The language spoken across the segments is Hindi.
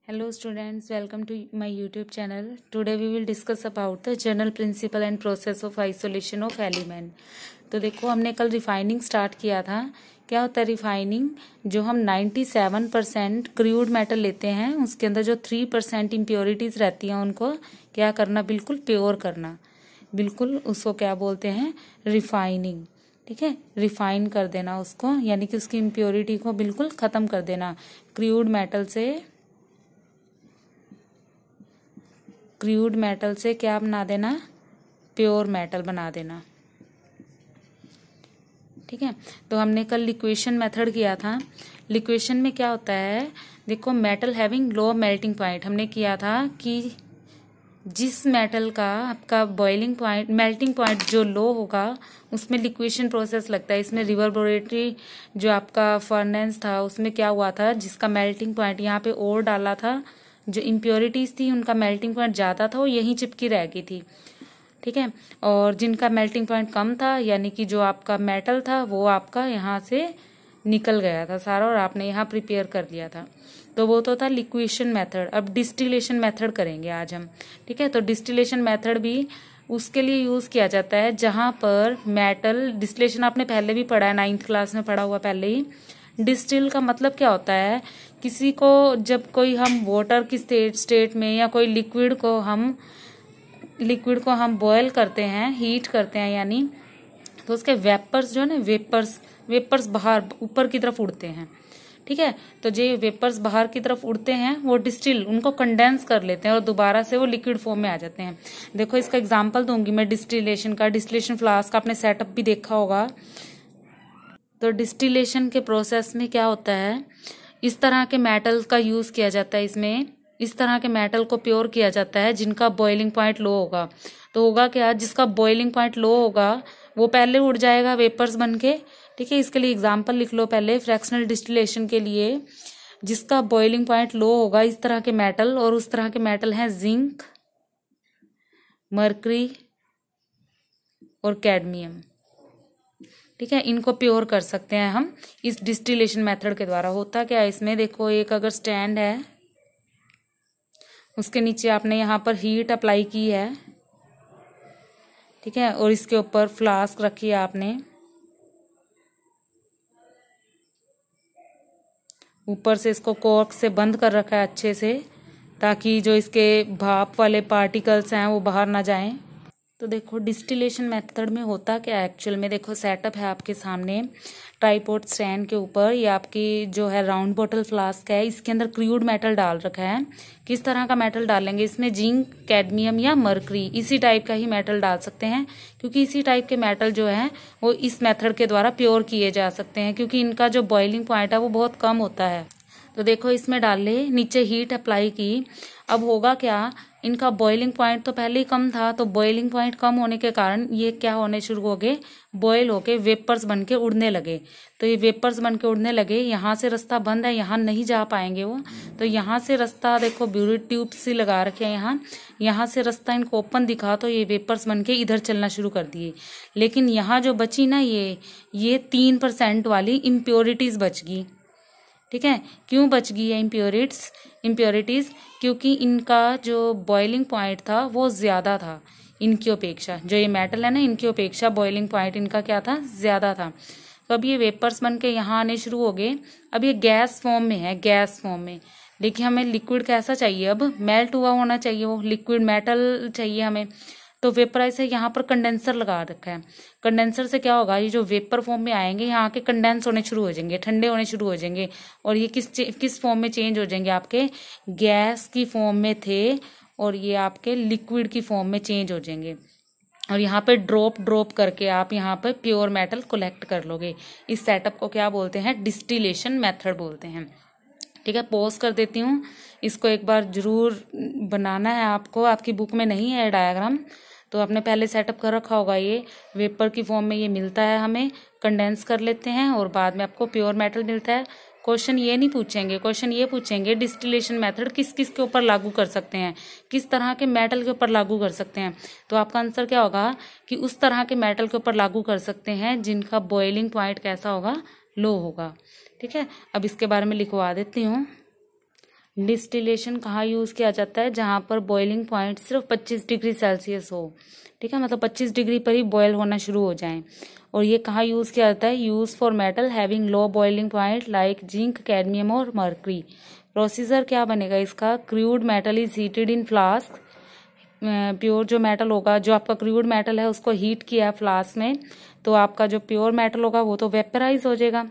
Hello students, welcome to my YouTube channel. Today we will discuss about the general principle and process of isolation of element. तो देखो हमने कल रिफाइनिंग स्टार्ट किया था। क्या होता है रिफाइनिंग? जो हम 97% क्रूड मेटल लेते हैं उसके अंदर जो 3% इम्प्योरिटीज रहती हैं उनको क्या करना, बिल्कुल प्योर करना, बिल्कुल उसको क्या बोलते हैं, रिफाइनिंग। ठीक है, रिफाइन कर देना उसको, यानी कि उसकी इम्प्योरिटी को बिल्कुल खत्म कर देना। क्रूड मेटल से क्या बना देना, प्योर मेटल बना देना। ठीक है, तो हमने कल लिक्वेशन मेथड किया था। लिक्वेशन में क्या होता है, देखो metal having low melting point हमने किया था कि जिस मेटल का आपका बॉइलिंग पॉइंट, मेल्टिंग पॉइंट जो लो होगा उसमें लिक्वेशन प्रोसेस लगता है। इसमें रिवर्बरेटरी जो आपका फर्नेस था उसमें क्या हुआ था, जिसका मेल्टिंग पॉइंट यहाँ पे और डाला था, जो इम्प्योरिटीज थी उनका मेल्टिंग पॉइंट ज्यादा था, वो यहीं चिपकी रह गई थी। ठीक है, और जिनका मेल्टिंग पॉइंट कम था, यानी कि जो आपका मेटल था वो आपका यहाँ से निकल गया था सारा और आपने यहाँ प्रिपेयर कर लिया था। तो वो तो था लिक्वेशन मेथड। अब डिस्टिलेशन मेथड करेंगे आज हम। ठीक है, तो डिस्टिलेशन मेथड भी उसके लिए यूज किया जाता है जहां पर मेटल, डिस्टिलेशन आपने पहले भी पढ़ा है, 9th क्लास में पढ़ा हुआ पहले ही। डिस्टिल का मतलब क्या होता है, किसी को जब कोई हम वाटर की स्टेट में या कोई लिक्विड को हम बॉयल करते हैं, हीट करते हैं, यानी तो उसके वेपर्स जो है ना, वेपर्स बाहर ऊपर की तरफ उड़ते हैं। ठीक है, तो जो वेपर्स बाहर की तरफ उड़ते हैं वो डिस्टिल, उनको कंडेंस कर लेते हैं और दोबारा से वो लिक्विड फॉर्म में आ जाते हैं। देखो इसका एग्जांपल दूंगी मैं डिस्टिलेशन का। डिस्टिलेशन फ्लास्क आपने सेटअप भी देखा होगा। तो डिस्टिलेशन के प्रोसेस में क्या होता है, इस तरह के मेटल का यूज किया जाता है। इसमें इस तरह के मेटल को प्योर किया जाता है जिनका बॉइलिंग पॉइंट लो होगा। तो होगा क्या, जिसका बॉइलिंग पॉइंट लो होगा वो पहले उड़ जाएगा वेपर्स बन के। ठीक है, इसके लिए एग्जांपल लिख लो पहले। फ्रैक्शनल डिस्टिलेशन के लिए जिसका बॉइलिंग पॉइंट लो होगा इस तरह के मेटल, और उस तरह के मेटल हैं जिंक, मर्करी और कैडमियम। ठीक है, इनको प्योर कर सकते हैं हम इस डिस्टिलेशन मेथड के द्वारा। होता क्या है इसमें, देखो एक अगर स्टैंड है, उसके नीचे आपने यहाँ पर हीट अप्लाई की है। ठीक है, और इसके ऊपर फ्लास्क रखी है आपने, ऊपर से इसको कॉर्क से बंद कर रखा है अच्छे से, ताकि जो इसके भाप वाले पार्टिकल्स हैं वो बाहर ना जाएं। तो देखो डिस्टिलेशन मेथड में होता क्या है एक्चुअल में, देखो सेटअप है आपके सामने ट्राइपॉड स्टैंड के ऊपर। ये आपकी जो है राउंड बॉटल फ्लास्क है, इसके अंदर क्रूड मेटल डाल रखा है। किस तरह का मेटल डालेंगे इसमें, जिंक, कैडमियम या मर्करी, इसी टाइप का ही मेटल डाल सकते हैं, क्योंकि इसी टाइप के मेटल जो है वो इस मेथड के द्वारा प्योर किए जा सकते हैं, क्योंकि इनका जो बॉइलिंग पॉइंट है वो बहुत कम होता है। तो देखो इसमें डाल ले, नीचे हीट अप्लाई की। अब होगा क्या, इनका बॉइलिंग पॉइंट तो पहले ही कम था, तो बॉइलिंग पॉइंट कम होने के कारण ये क्या होने शुरू हो गए, बॉयल होके वेपर्स बन के उड़ने लगे। तो ये वेपर्स बन के उड़ने लगे, यहाँ से रास्ता बंद है, यहाँ नहीं जा पाएंगे वो। तो यहाँ से रास्ता देखो, ब्यूरी ट्यूब सी लगा रखे हैं यहाँ से रास्ता इनको ओपन दिखा, तो ये वेपर्स बन के इधर चलना शुरू कर दिए। लेकिन यहाँ जो बची ना, ये 3% वाली इम्प्योरिटीज बच गई। ठीक है, क्यों बच गई है इम्प्योरिटीज, क्योंकि इनका जो बॉइलिंग पॉइंट था वो ज्यादा था इनकी अपेक्षा। जो ये मेटल है ना, इनकी अपेक्षा बॉइलिंग पॉइंट इनका क्या था, ज्यादा था। तो अब ये वेपर्स बन के यहाँ आने शुरू हो गए। अब ये गैस फॉर्म में है, गैस फॉर्म में। देखिए हमें लिक्विड कैसा चाहिए, अब मेल्ट हुआ होना चाहिए, वो लिक्विड मेटल चाहिए हमें। तो वेपराइज है, यहाँ पर कंडेंसर लगा रखा है। कंडेंसर से क्या होगा, ये जो वेपर फॉर्म में आएंगे यहाँ के कंडेंस होने शुरू हो जाएंगे, ठंडे होने शुरू हो जाएंगे, और ये किस फॉर्म में चेंज हो जाएंगे, आपके गैस की फॉर्म में थे और ये आपके लिक्विड की फॉर्म में चेंज हो जाएंगे। और यहाँ पे ड्रॉप करके आप यहाँ पे प्योर मेटल कलेक्ट कर लोगे। इस सेटअप को क्या बोलते हैं, डिस्टिलेशन मेथड बोलते हैं। ठीक है, पॉज कर देती हूँ, इसको एक बार जरूर बनाना है आपको। आपकी बुक में नहीं है डायग्राम, तो आपने पहले सेटअप कर रखा होगा। ये वेपर की फॉर्म में ये मिलता है हमें, कंडेंस कर लेते हैं और बाद में आपको प्योर मेटल मिलता है। क्वेश्चन ये नहीं पूछेंगे, क्वेश्चन ये पूछेंगे डिस्टिलेशन मेथड किस किस के ऊपर लागू कर सकते हैं, किस तरह के मेटल के ऊपर लागू कर सकते हैं। तो आपका आंसर क्या होगा कि उस तरह के मेटल के ऊपर लागू कर सकते हैं जिनका बॉइलिंग पॉइंट कैसा होगा, लो होगा। ठीक है, अब इसके बारे में लिखवा देती हूँ। डिस्टिलेशन कहाँ यूज़ किया जाता है? जहाँ पर बॉइलिंग पॉइंट सिर्फ 25 डिग्री सेल्सियस हो, ठीक है, मतलब 25 डिग्री पर ही बॉयल होना शुरू हो जाए। और ये कहाँ यूज़ किया जाता है? Use for metal having low boiling point like zinc, cadmium और मर्करी। प्रोसीजर क्या बनेगा इसका? Crude metal is heated in flask. Pure जो मेटल होगा, जो आपका क्रूड मेटल है उसको हीट किया फ्लास्क में, तो आपका जो प्योर मेटल होगा वो तो वेपराइज हो जाएगा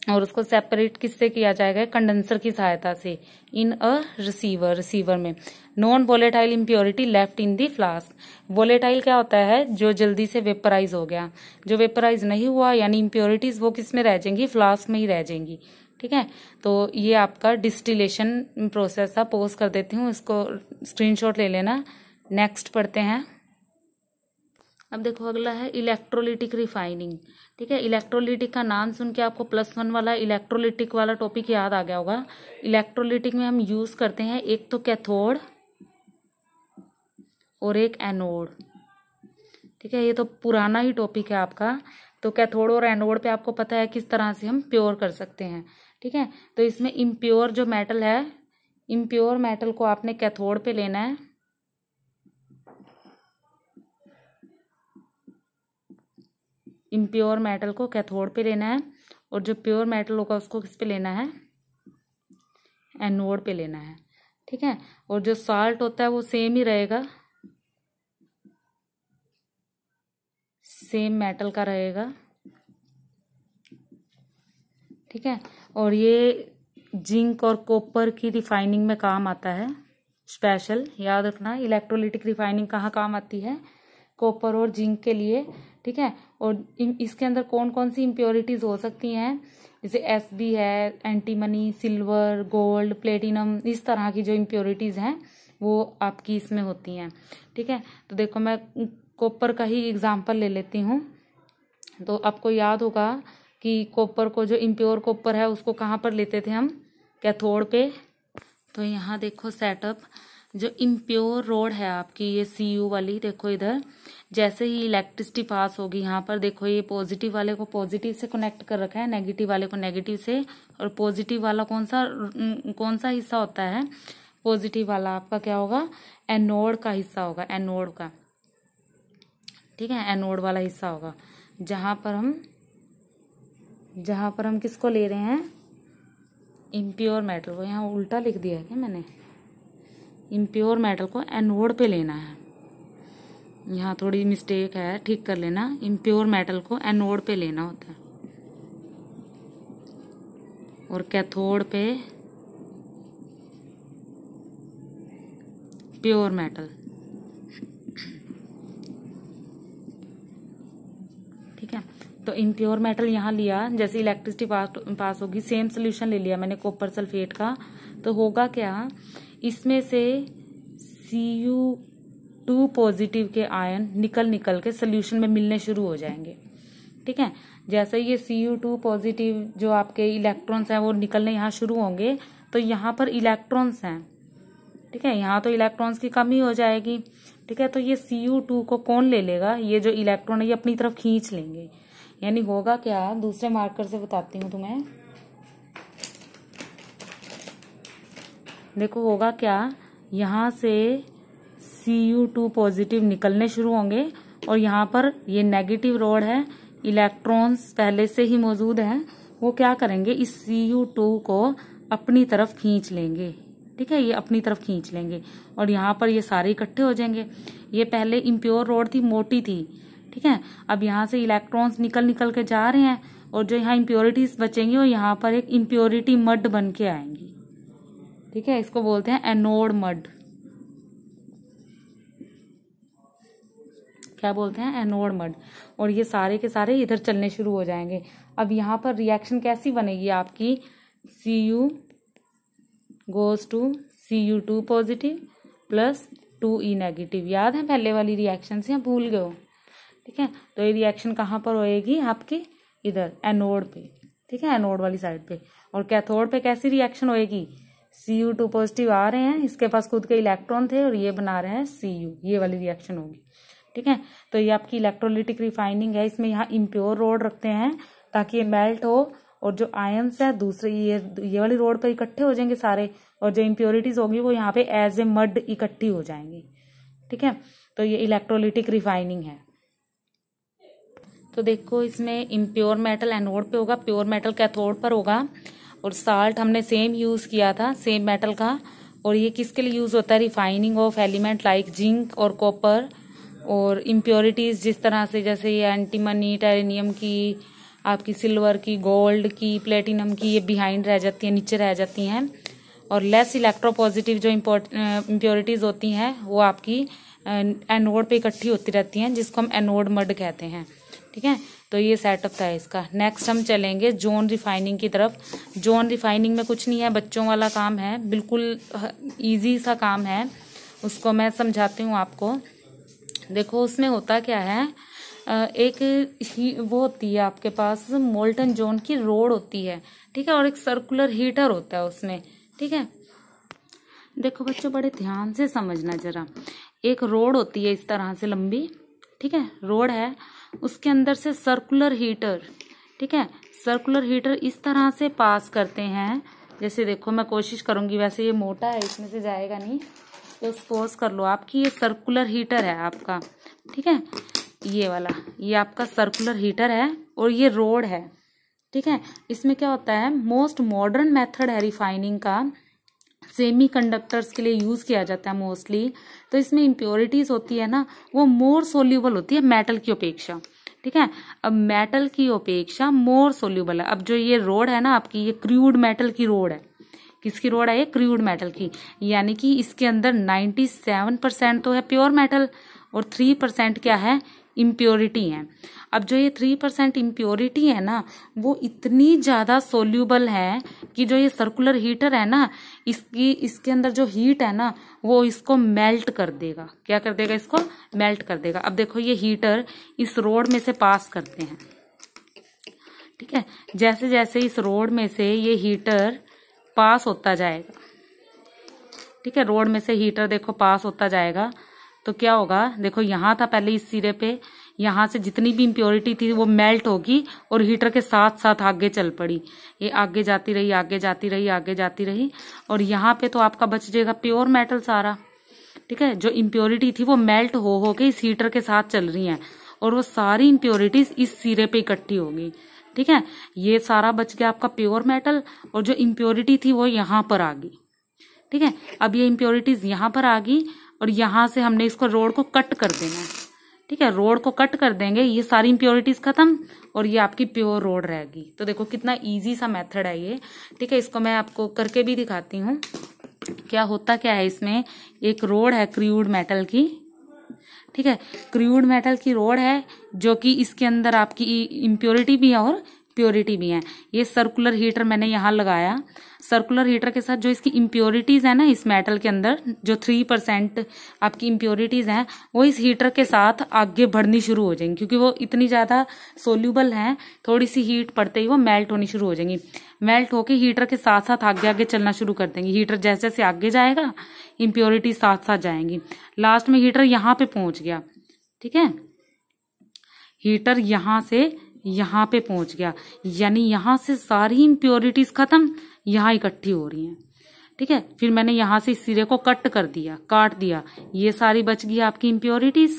और उसको सेपरेट किससे किया जाएगा? कंडेंसर की सहायता से इन अ रिसीवर में। Non volatile impurity left in the flask. Volatile क्या होता है? जो जल्दी से वेपराइज हो गया। जो वेपराइज नहीं हुआ यानी इम्प्योरिटीज वो किस में रह जाएंगी? फ्लास्क में ही रह जाएंगी, ठीक है। तो ये आपका डिस्टिलेशन प्रोसेस था। पोज कर देती हूँ, इसको स्क्रीनशॉट ले लेना। नेक्स्ट पढ़ते हैं। अब देखो अगला है इलेक्ट्रोलिटिक रिफाइनिंग, ठीक है। इलेक्ट्रोलिटिक का नाम सुन के आपको +1 वाला इलेक्ट्रोलिटिक वाला टॉपिक याद आ गया होगा। इलेक्ट्रोलिटिक में हम यूज करते हैं एक तो कैथोड और एक एनोड, ठीक है। ये तो पुराना ही टॉपिक है आपका। तो कैथोड और एनोड पे आपको पता है किस तरह से हम प्योर कर सकते हैं, ठीक है। तो इसमें इम्प्योर जो मेटल है, इम्प्योर मेटल को आपने कैथोड पे लेना है, इम्प्योर मेटल को कैथोड पे लेना है, और जो प्योर मेटल होगा उसको किस पे लेना है? एनोड पे लेना है, ठीक है। और जो साल्ट होता है वो सेम ही रहेगा, सेम मेटल का रहेगा, ठीक है। और ये जिंक और कॉपर की रिफाइनिंग में काम आता है स्पेशल, याद रखना। इलेक्ट्रोलिटिक रिफाइनिंग कहाँ काम आती है? कॉपर और जिंक के लिए, ठीक है। और इसके अंदर कौन कौन सी इम्प्योरिटीज हो सकती हैं? जैसे Sb है, एंटीमनी, सिल्वर, गोल्ड, प्लेटिनम, इस तरह की जो इम्प्योरिटीज हैं वो आपकी इसमें होती हैं, ठीक है। तो देखो मैं कॉपर का ही एग्जाम्पल ले लेती हूँ। तो आपको याद होगा कि कॉपर को, जो इम्प्योर कॉपर है उसको कहाँ पर लेते थे हम? कैथोड पे। तो यहाँ देखो सेटअप, जो इम्प्योर रोड है आपकी ये Cu वाली, देखो इधर जैसे ही इलेक्ट्रिसिटी पास होगी यहाँ पर, देखो ये पॉजिटिव वाले को पॉजिटिव से कनेक्ट कर रखा है, नेगेटिव वाले को नेगेटिव से। और पॉजिटिव वाला कौन सा हिस्सा होता है? पॉजिटिव वाला आपका क्या होगा? एनोड का हिस्सा होगा, एनोड का, ठीक है। एनोड वाला हिस्सा होगा जहां पर हम किसको ले रहे हैं? इम्प्योर मेटल को। यहाँ उल्टा लिख दिया है क्या मैंने? इम्प्योर मेटल को एनोड पे लेना है, यहाँ थोड़ी मिस्टेक है, ठीक कर लेना। इम्प्योर मेटल को एनोड पे लेना होता है और कैथोड पे प्योर मेटल, ठीक है। तो इम्प्योर मेटल यहाँ लिया, जैसे इलेक्ट्रिसिटी पास होगी, सेम सोल्यूशन ले लिया मैंने कॉपर सल्फेट का। तो होगा क्या? इसमें से Cu2 पॉजिटिव के आयन निकल के सोल्यूशन में मिलने शुरू हो जाएंगे, ठीक है। जैसे ये Cu2 पॉजिटिव जो आपके इलेक्ट्रॉन्स हैं वो निकलने यहाँ शुरू होंगे, तो यहाँ पर इलेक्ट्रॉन्स हैं, ठीक है। यहाँ तो इलेक्ट्रॉन्स की कमी हो जाएगी, ठीक है। तो ये Cu2 को कौन ले लेगा? ये जो इलेक्ट्रॉन है ये अपनी तरफ खींच लेंगे। यानी होगा क्या? दूसरे मार्कर से बताती हूँ तुम्हें। देखो होगा क्या, यहाँ से Cu2 पॉजिटिव निकलने शुरू होंगे और यहाँ पर ये नेगेटिव रोड है, इलेक्ट्रॉन्स पहले से ही मौजूद हैं, वो क्या करेंगे? इस Cu2 को अपनी तरफ खींच लेंगे, ठीक है। ये अपनी तरफ खींच लेंगे और यहाँ पर ये सारे इकट्ठे हो जाएंगे। ये पहले इम्प्योर रोड थी, मोटी थी, ठीक है। अब यहाँ से इलेक्ट्रॉन्स निकल के जा रहे हैं और जो यहाँ इम्प्योरिटीज बचेंगी वो यहाँ पर एक इम्प्योरिटी मड बन के आएंगी, ठीक है। इसको बोलते हैं एनोड मड। क्या बोलते हैं? Anode mud. और ये सारे के सारे इधर चलने शुरू हो जाएंगे। अब यहाँ पर रिएक्शन कैसी बनेगी आपकी? Cu goes to Cu2 positive plus 2E negative. याद है पहले वाली रिएक्शन से, या भूल गए हो? ठीक है। तो ये रिएक्शन कहाँ पर होएगी आपकी? इधर एनोड पे, ठीक है, एनोड वाली साइड पे। और कैथोड पे कैसी रिएक्शन होएगी? Cu2 पॉजिटिव आ रहे हैं, इसके पास खुद के इलेक्ट्रॉन थे और ये बना रहे हैं Cu, ये वाली रिएक्शन होगी, ठीक है। तो ये आपकी इलेक्ट्रोलिटिक रिफाइनिंग है। इसमें यहाँ इम्प्योर रोड रखते हैं ताकि ये मेल्ट हो और जो आयंस है दूसरे ये वाली रोड पर इकट्ठे हो जाएंगे सारे, और जो इम्प्योरिटीज होगी वो यहाँ पे एज ए मड इकट्ठी हो जाएंगी। ठीक है, तो ये इलेक्ट्रोलिटिक रिफाइनिंग है। तो देखो इसमें इम्प्योर मेटल एनोड पे होगा, प्योर मेटल कैथोड पर होगा, और साल्ट हमने सेम यूज किया था, सेम मेटल का। और ये किसके लिए यूज होता है? Refining of element like zinc और कॉपर। और इम्प्योरिटीज जिस तरह से, जैसे ये एंटीमनी, टेरेनियम की, आपकी सिल्वर की, गोल्ड की, प्लेटिनम की, ये बिहाइंड रह जाती हैं, नीचे रह जाती हैं। और लेस इलेक्ट्रोपॉजिटिव जो इम्प्योरिटीज होती हैं वो आपकी एनोड पे इकट्ठी होती रहती हैं, जिसको हम एनोड मड कहते हैं। ठीक है, तो ये सेटअप था इसका। नेक्स्ट हम चलेंगे जोन रिफाइनिंग की तरफ। जोन रिफाइनिंग में कुछ नहीं है, बच्चों वाला काम है, बिल्कुल इजी सा काम है, उसको मैं समझाती हूँ आपको। देखो उसमें होता क्या है, एक वो होती है आपके पास मोल्टन जोन की रोड होती है, ठीक है, और एक सर्कुलर हीटर होता है उसमें। ठीक है, देखो बच्चों बड़े ध्यान से समझना जरा। एक रोड होती है इस तरह से लंबी, ठीक है, रोड है, उसके अंदर से सर्कुलर हीटर, ठीक है, सर्कुलर हीटर इस तरह से पास करते हैं। जैसे देखो मैं कोशिश करूंगी, वैसे ये मोटा है, इसमें से जाएगा नहीं, तो सपोज कर लो आपकी ये सर्कुलर हीटर है आपका। ठीक है, ये वाला ये आपका सर्कुलर हीटर है और ये रोड है। ठीक है, इसमें क्या होता है, मोस्ट मॉडर्न मेथड है रिफाइनिंग का, सेमी कंडक्टर्स के लिए यूज किया जाता है मोस्टली। तो इसमें इम्प्योरिटीज होती है ना, वो मोर सोल्यूबल होती है मेटल की अपेक्षा। ठीक है, अब मेटल की अपेक्षा मोर सोल्यूबल है। अब जो ये रोड है ना आपकी, ये क्रूड मेटल की रोड है। किसकी रोड है ये? क्रूड मेटल की। यानी कि इसके अंदर 97% तो है प्योर मेटल और 3% क्या है? इम्प्योरिटी है। अब जो ये 3% इम्प्योरिटी है ना, वो इतनी ज्यादा सोल्यूबल है कि जो ये सर्कुलर हीटर है ना, इसके अंदर जो हीट है ना, वो इसको मेल्ट कर देगा। क्या कर देगा? इसको मेल्ट कर देगा। अब देखो ये हीटर इस रोड में से पास करते हैं। ठीक है, जैसे जैसे इस रोड में से ये हीटर पास होता जाएगा, ठीक है, रोड में से हीटर देखो पास होता जाएगा, तो क्या होगा? देखो यहाँ था पहले इस सिरे पे, यहाँ से जितनी भी इम्प्योरिटी थी वो मेल्ट होगी और हीटर के साथ साथ आगे चल पड़ी। ये आगे जाती रही, आगे जाती रही, आगे जाती रही, और यहाँ पे तो आपका बच जाएगा प्योर मेटल सारा। ठीक है, जो इम्प्योरिटी थी वो मेल्ट हो के इस हीटर के साथ चल रही हैं और वो सारी इम्प्योरिटीज इस सिरे पे इकट्ठी होगी। ठीक है, ये सारा बच गया आपका प्योर मेटल, और जो इम्प्योरिटी थी वो यहाँ पर आ गई। ठीक है, अब ये इम्प्योरिटीज यहाँ पर आ गई और यहाँ से हमने इसको रोड को कट कर देना है। ठीक है, रोड को कट कर देंगे, ये सारी इम्प्योरिटीज खत्म और ये आपकी प्योर रोड रहेगी। तो देखो कितना इजी सा मेथड है ये। ठीक है, इसको मैं आपको करके भी दिखाती हूँ। क्या होता क्या है इसमें, एक रोड है क्रूड मेटल की। ठीक है, क्रूड मेटल की रोड है जो कि इसके अंदर आपकी इम्प्योरिटी भी है और प्योरिटी भी है। ये सर्कुलर हीटर मैंने यहाँ लगाया, सर्कुलर हीटर के साथ जो इसकी इम्प्योरिटीज है ना इस मेटल के अंदर, जो 3% आपकी इम्प्योरिटीज हैं, वो इस हीटर के साथ आगे बढ़नी शुरू हो जाएंगी, क्योंकि वो इतनी ज्यादा सोल्यूबल हैं, थोड़ी सी हीट पड़ते ही वो मेल्ट होनी शुरू हो जाएंगी। मेल्ट होके हीटर के साथ साथ आगे आगे चलना शुरू कर देंगी। हीटर जैसे जैसे आगे जाएगा इम्प्योरिटी साथ साथ जाएंगी। लास्ट में हीटर यहाँ पे पहुंच गया। ठीक है, हीटर यहाँ से यहाँ पे पहुंच गया, यानी यहाँ से सारी इम्प्योरिटीज खत्म, यहाँ इकट्ठी हो रही हैं। ठीक है, फिर मैंने यहाँ से इस सिरे को कट कर दिया, काट दिया, ये सारी बच गई आपकी इम्प्योरिटीज,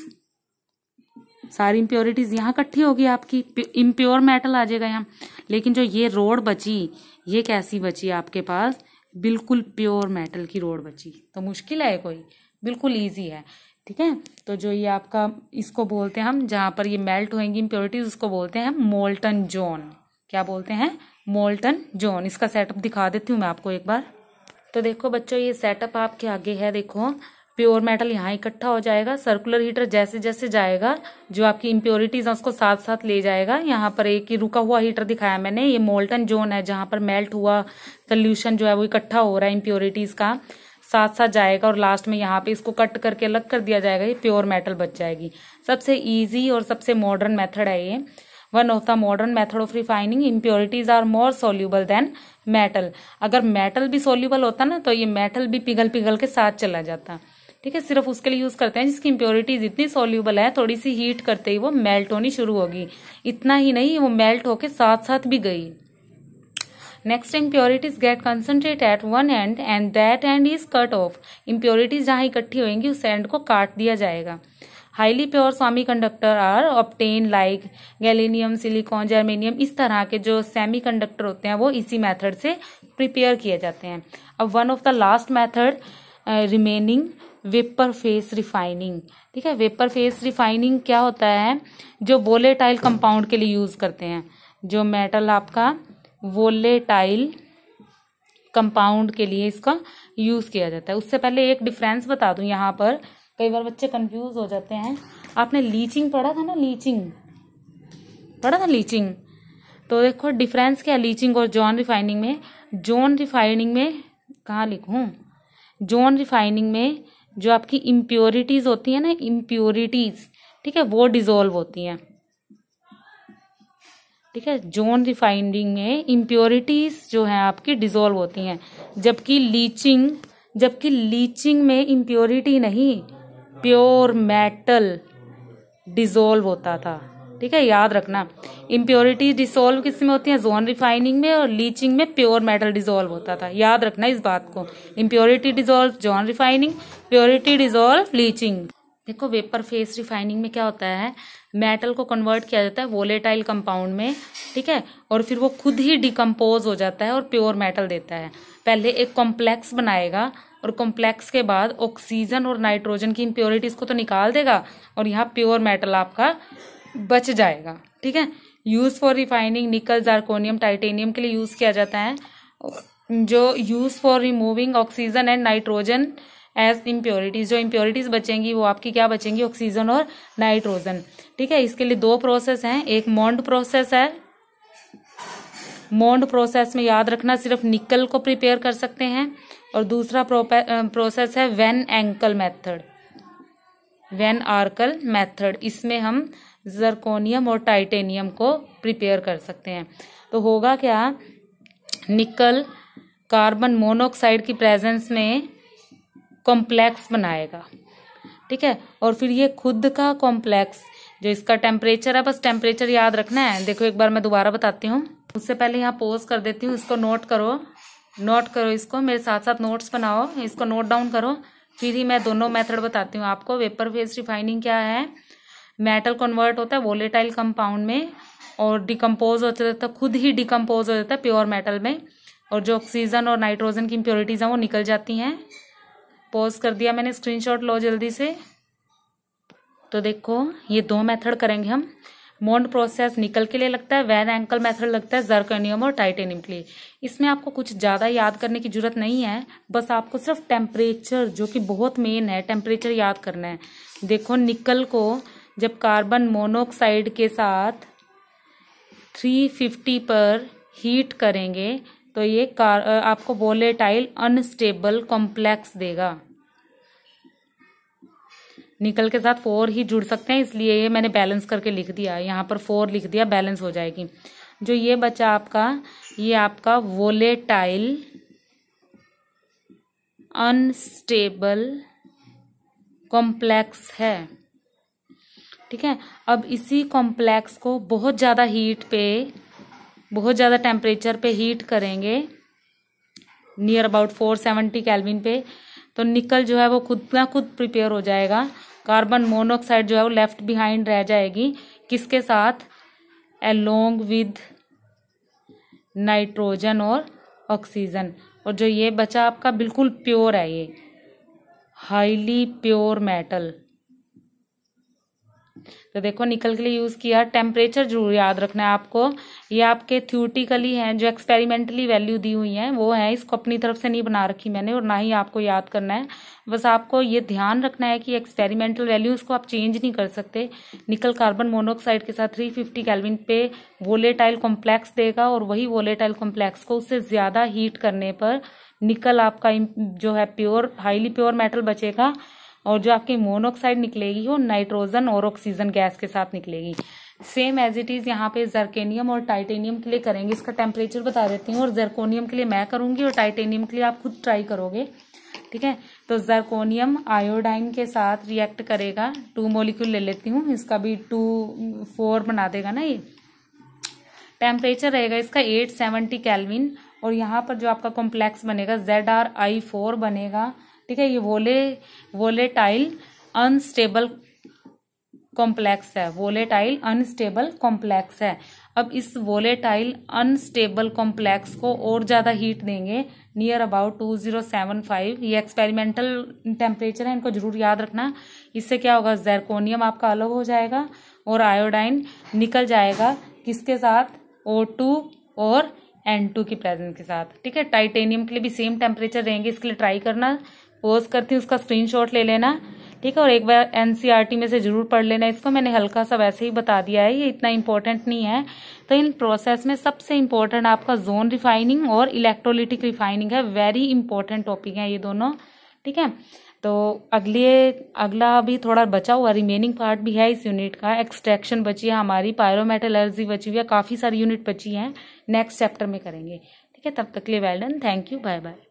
सारी इम्प्योरिटीज यहाँ इकट्ठी होगी, आपकी इम्प्योर मेटल आ जाएगा यहाँ। लेकिन जो ये रोड बची, ये कैसी बची आपके पास? बिल्कुल प्योर मेटल की रोड बची। तो मुश्किल है कोई, बिल्कुल ईजी है। ठीक है, तो जो ये आपका, इसको बोलते हैं हम, जहां पर ये मेल्ट होंगी इम्प्योरिटीज, उसको बोलते हैं मोल्टन जोन। क्या बोलते हैं? Molten zone. इसका सेटअप दिखा देती हूँ मैं आपको एक बार। तो देखो बच्चों, ये सेटअप आपके आगे है। देखो प्योर मेटल यहाँ इकट्ठा हो जाएगा, सर्कुलर हीटर जैसे जैसे जाएगा जो आपकी इम्प्योरिटीज है उसको साथ साथ ले जाएगा। यहाँ पर एक ही रुका हुआ हीटर दिखाया मैंने, ये मोल्टन जोन है, जहां पर मेल्ट हुआ सोल्यूशन जो है वो इकट्ठा हो रहा है इम्प्योरिटीज का, साथ साथ जाएगा और लास्ट में यहाँ पे इसको कट करके अलग कर दिया जाएगा, ये प्योर मेटल बच जाएगी। सबसे इजी और सबसे मॉडर्न मेथड है ये। One of the modern method of refining, impurities are more soluble than metal. अगर मेटल भी सोल्यूबल होता ना तो ये मेटल भी पिघल पिघल के साथ चला जाता। ठीक है, सिर्फ उसके लिए यूज करते हैं जिसकी इम्प्योरिटीज इतनी सोल्यूबल है, थोड़ी सी हीट करते ही वो मेल्ट होनी शुरू होगी। इतना ही नहीं, वो मेल्ट होके साथ साथ भी गई। Next impurities get concentrate at one end and that end is cut off. Impurities जहाँ इकट्ठी होंगी उस एंड को काट दिया जाएगा। Highly pure semi conductor are obtain like gallium, silicon, germanium. इस तरह के जो सेमी कंडक्टर होते हैं वो इसी मेथड से प्रिपेयर किए जाते हैं। अब one of the last method remaining vapour face refining. ठीक है, वेपर फेस रिफाइनिंग क्या होता है, जो वोलेटाइल कंपाउंड के लिए यूज करते हैं। जो मेटल आपका वोलेटाइल कंपाउंड के लिए इसका यूज किया जाता है। उससे पहले एक डिफरेंस बता दूं, यहाँ पर कई बार बच्चे कंफ्यूज हो जाते हैं। आपने लीचिंग पढ़ा था ना, लीचिंग पढ़ा था, लीचिंग। तो देखो डिफरेंस क्या है लीचिंग और जॉन रिफाइनिंग में। जॉन रिफाइनिंग में कहाँ लिखूं, जॉन रिफाइनिंग में जो आपकी इम्प्योरिटीज होती है ना, इम्प्योरिटीज, ठीक है, वो डिसॉल्व होती हैं। ठीक है, जॉन रिफाइनिंग में इम्प्योरिटीज जो है आपकी डिसॉल्व होती हैं, जबकि लीचिंग में इम्प्योरिटी नहीं, प्योर मेटल डिसॉल्व होता था। ठीक है, याद रखना, इम्प्योरिटी डिसॉल्व किस में होती है, जॉन रिफाइनिंग में, और लीचिंग में प्योर मेटल डिसॉल्व होता था। याद रखना इस बात को, impurity dissolve John refining, purity dissolve leaching. देखो वेपर फेस रिफाइनिंग में क्या होता है, मेटल को कन्वर्ट किया जाता है वोलेटाइल कंपाउंड में। ठीक है, और फिर वो खुद ही डिकम्पोज हो जाता है और प्योर मेटल देता है। पहले एक कॉम्प्लेक्स बनाएगा और कॉम्प्लेक्स के बाद ऑक्सीजन और नाइट्रोजन की इम्प्योरिटीज को तो निकाल देगा और यहाँ प्योर मेटल आपका बच जाएगा। ठीक है, यूज फॉर रिफाइनिंग निकल, ज़र्कोनियम, टाइटेनियम के लिए यूज किया जाता है। जो use for removing oxygen and nitrogen as impurities, जो इम्प्योरिटीज बचेंगी वो आपकी क्या बचेंगी, ऑक्सीजन और नाइट्रोजन। ठीक है, इसके लिए दो प्रोसेस हैं, एक मोंड प्रोसेस है। मोंड प्रोसेस में याद रखना सिर्फ निकल को प्रिपेयर कर सकते हैं, और दूसरा प्रोसेस है van Arkel method, van Arkel method. इसमें हम ज़र्कोनियम और टाइटेनियम को प्रिपेयर कर सकते हैं। तो होगा क्या, निकल कार्बन मोनोऑक्साइड की प्रेजेंस में कॉम्प्लेक्स बनाएगा। ठीक है, और फिर ये खुद का कॉम्प्लेक्स, जो इसका टेम्परेचर है, बस टेम्परेचर याद रखना है। देखो एक बार मैं दोबारा बताती हूँ, उससे पहले यहाँ पोज कर देती हूँ, इसको नोट करो इसको, मेरे साथ साथ नोट्स बनाओ, इसको नोट डाउन करो, फिर ही मैं दोनों मेथड बताती हूँ आपको। वेपर फेस रिफाइनिंग क्या है, मेटल कन्वर्ट होता है वोलेटाइल कंपाउंड में और डिकम्पोज हो जाता है, खुद ही डिकम्पोज हो जाता है प्योर मेटल में, और जो ऑक्सीजन और नाइट्रोजन की इम्प्योरिटीज हैं वो निकल जाती हैं। पॉज कर दिया मैंने, स्क्रीनशॉट लो जल्दी से। तो देखो ये दो मेथड करेंगे हम। मोंड प्रोसेस निकल के लिए लगता है, वैन एंकल मेथड लगता है ज़र्कोनियम और टाइटेनियम के लिए। इसमें आपको कुछ ज़्यादा याद करने की जरूरत नहीं है, बस आपको सिर्फ टेम्परेचर, जो कि बहुत मेन है, टेम्परेचर याद करना है। देखो निकल को जब कार्बन मोनोऑक्साइड के साथ 350 पर हीट करेंगे तो ये आपको वोलेटाइल अनस्टेबल कॉम्प्लेक्स देगा। निकल के साथ 4 ही जुड़ सकते हैं, इसलिए ये मैंने बैलेंस करके लिख दिया, यहाँ पर 4 लिख दिया, बैलेंस हो जाएगी। जो ये बचा आपका, ये आपका वोलेटाइल अनस्टेबल कॉम्प्लेक्स है। ठीक है, अब इसी कॉम्प्लेक्स को बहुत ज़्यादा हीट पे, बहुत ज़्यादा टेम्परेचर पे हीट करेंगे, नियर अबाउट 470 केल्विन पे, तो निकल जो है वो खुद ना खुद प्रिपेयर हो जाएगा। कार्बन मोनोऑक्साइड जो है वो लेफ्ट बिहाइंड रह जाएगी, किसके साथ, अलोंग विद नाइट्रोजन और ऑक्सीजन। और जो ये बचा आपका बिल्कुल प्योर है, ये हाईली प्योर मेटल। तो देखो निकल के लिए यूज किया। टेम्परेचर जरूर याद रखना है आपको, ये आपके थ्योरेटिकली हैं, जो एक्सपेरिमेंटली वैल्यू दी हुई हैं वो है, इसको अपनी तरफ से नहीं बना रखी मैंने, और ना ही आपको याद करना है। बस आपको ये ध्यान रखना है कि एक्सपेरिमेंटल वैल्यू उसको आप चेंज नहीं कर सकते। निकल कार्बन मोनोऑक्साइड के साथ 350 केल्विन पे वोलेटाइल कॉम्प्लेक्स देगा, और वही वोलेटाइल कॉम्प्लेक्स को उससे ज्यादा हीट करने पर निकल आपका जो है प्योर, हाईली प्योर मेटल बचेगा, और जो आपकी मोनोऑक्साइड निकलेगी वो नाइट्रोजन और ऑक्सीजन गैस के साथ निकलेगी। सेम एज इट इज यहाँ पे ज़र्कोनियम और टाइटेनियम के लिए करेंगे। इसका टेम्परेचर बता देती हूँ, और ज़र्कोनियम के लिए मैं करूंगी और टाइटेनियम के लिए आप खुद ट्राई करोगे। ठीक है, तो ज़र्कोनियम आयोडाइन के साथ रिएक्ट करेगा, 2 मॉलिक्यूल ले लेती हूँ, इसका भी 2 4 बना देगा ना ये। टेम्परेचर रहेगा इसका 870 केल्विन, और यहाँ पर जो आपका कॉम्प्लेक्स बनेगा ZrI4 बनेगा, ठीक है। ये वोलेटाइल अनस्टेबल कॉम्प्लेक्स है, वोलेटाइल अनस्टेबल कॉम्प्लेक्स है। अब इस वोलेटाइल अनस्टेबल कॉम्प्लेक्स को और ज्यादा हीट देंगे, नियर अबाउट 2075। ये एक्सपेरिमेंटल टेम्परेचर है, इनको जरूर याद रखना। इससे क्या होगा, ज़िरकोनियम आपका अलग हो जाएगा और आयोडाइन निकल जाएगा, किसके साथ, O2 और N2 की प्रेजेंस के साथ, ठीक है। टाइटेनियम के लिए भी सेम टेम्परेचर रहेंगे, इसके लिए ट्राई करना। पोज करती हूँ, उसका स्क्रीनशॉट ले लेना, ठीक है। और एक बार एनसीईआरटी में से जरूर पढ़ लेना इसको, मैंने हल्का सा वैसे ही बता दिया है, ये इतना इंपॉर्टेंट नहीं है। तो इन प्रोसेस में सबसे इंपॉर्टेंट आपका जोन रिफाइनिंग और इलेक्ट्रोलिटिक रिफाइनिंग है, वेरी इंपॉर्टेंट टॉपिक है ये दोनों, ठीक है। तो अगला अभी थोड़ा बचा हुआ रिमेनिंग पार्ट भी है इस यूनिट का। एक्सट्रैक्शन बची है हमारी, पायरोमेटलर्जी बची हुई है, काफी सारी यूनिट बची है, नेक्स्ट चैप्टर में करेंगे, ठीक है। तब तक के लिए well done, thank you, bye bye.